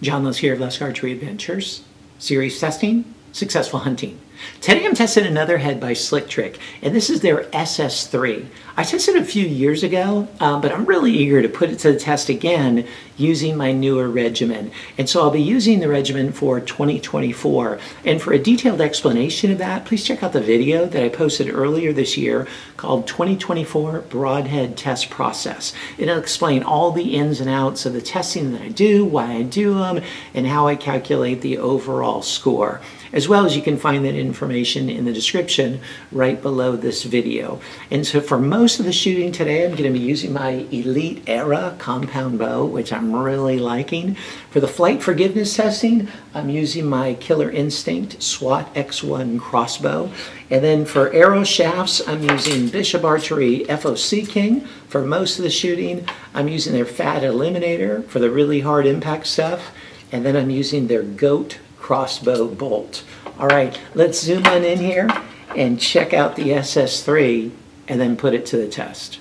John Lowe's here of Lowe's Archery Adventures. Series testing, successful hunting. Today I'm testing another head by Slick Trick, and this is their SS3. I tested it a few years ago, but I'm really eager to put it to the test again using my newer regimen. And so I'll be using the regimen for 2024. And for a detailed explanation of that, please check out the video that I posted earlier this year called 2024 Broadhead Test Process. It'll explain all the ins and outs of the testing that I do, why I do them, and how I calculate the overall score. As well as you can find that information in the description right below this video. And so for most of the shooting today, I'm going to be using my Elite Era compound bow, which I'm really liking. For the flight forgiveness testing, I'm using my Killer Instinct SWAT X1 crossbow. And then for arrow shafts, I'm using Bishop Archery FOC King. For most of the shooting, I'm using their Fat Eliminator for the really hard impact stuff. And then I'm using their GOAT crossbow bolt. All right, let's zoom on in here and check out the SS3 and then put it to the test.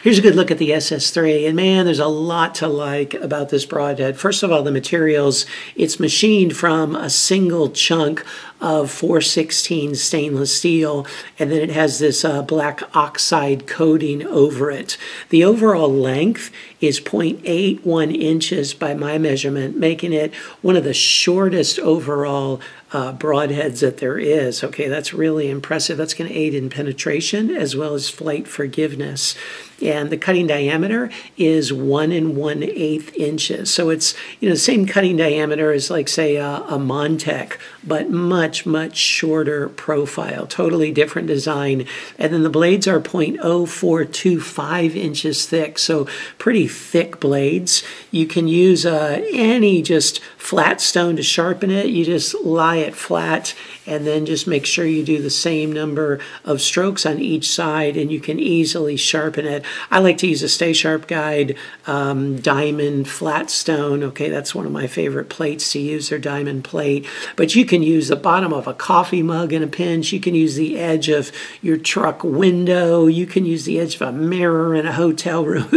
Here's a good look at the SS3, and man, there's a lot to like about this broadhead. First of all, the materials. It's machined from a single chunk of 416 stainless steel, and then it has this black oxide coating over it. The overall length is 0.81 inches by my measurement, making it one of the shortest overall broadheads that there is. Okay, that's really impressive. That's going to aid in penetration as well as flight forgiveness. And the cutting diameter is 1 1/8 inches. So it's, you know, the same cutting diameter as, like, say, a Montec, but much shorter profile. Totally different design. And then the blades are 0.0425 inches thick. So pretty thick blades. You can use any just flat stone to sharpen it. You just lie it flat and then just make sure you do the same number of strokes on each side, and you can easily sharpen it. I like to use a Stay Sharp Guide diamond flat stone. Okay, that's one of my favorite plates to use, their diamond plate. But you can use the bottom of a coffee mug in a pinch. You can use the edge of your truck window. You can use the edge of a mirror in a hotel room.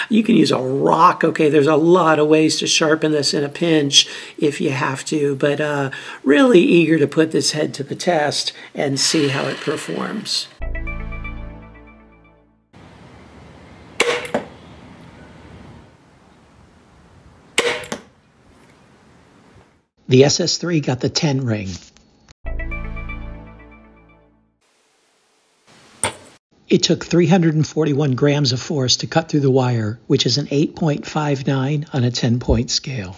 You can use a rock. Okay, there's a lot of ways to sharpen this in a pinch if you have to. But really eager to put this head to the test and see how it performs. The SS3 got the 10 ring. It took 341 grams of force to cut through the wire, which is an 8.59 on a 10-point scale.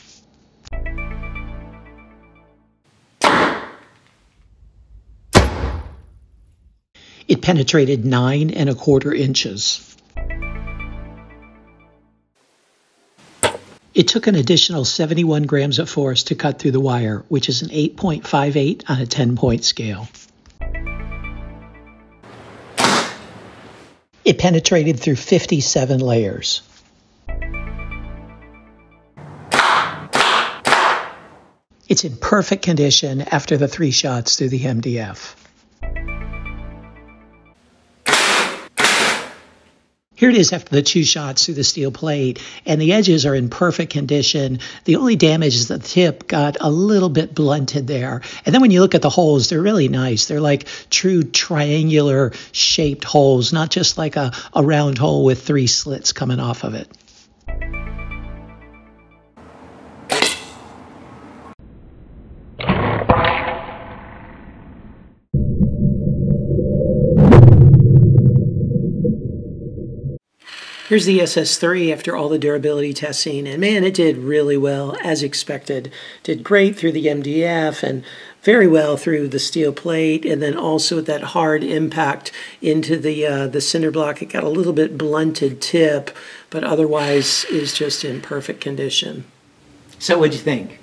It penetrated 9 1/4 inches. It took an additional 71 grams of force to cut through the wire, which is an 8.58 on a 10-point scale. It penetrated through 57 layers. It's in perfect condition after the 3 shots through the MDF. Here it is after the 2 shots through the steel plate, and the edges are in perfect condition. The only damage is the tip got a little bit blunted there. And then when you look at the holes, they're really nice. They're like true triangular shaped holes, not just like a round hole with 3 slits coming off of it. Here's the SS3 after all the durability testing, and man, it did really well as expected. Did great through the MDF and very well through the steel plate, and then also with that hard impact into the cinder block. It got a little bit blunted tip, but otherwise is just in perfect condition. So what'd you think?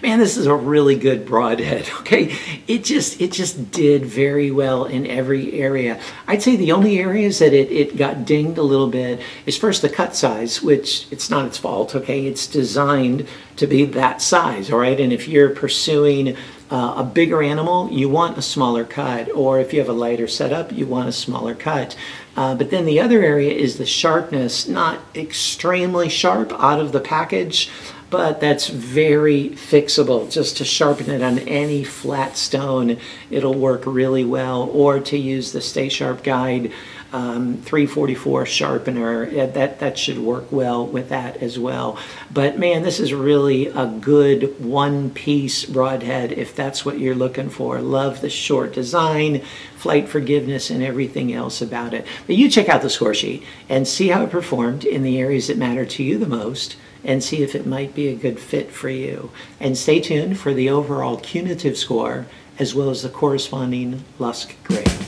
Man, this is a really good broadhead, okay? It just did very well in every area. I'd say the only areas that it got dinged a little bit is first the cut size, which it's not its fault, okay? It's designed to be that size, all right? And if you're pursuing a bigger animal, you want a smaller cut, or if you have a lighter setup, you want a smaller cut. But then the other area is the sharpness, not extremely sharp out of the package, but that's very fixable. Just to sharpen it on any flat stone, it'll work really well, or to use the Stay Sharp Guide 344 sharpener, that should work well with that as well. But man, this is really a good one-piece broadhead if that's what you're looking for. Love the short design, flight forgiveness, and everything else about it. But you check out the score sheet and see how it performed in the areas that matter to you the most, and see if it might be a good fit for you. And stay tuned for the overall cumulative score as well as the corresponding Lusk grade.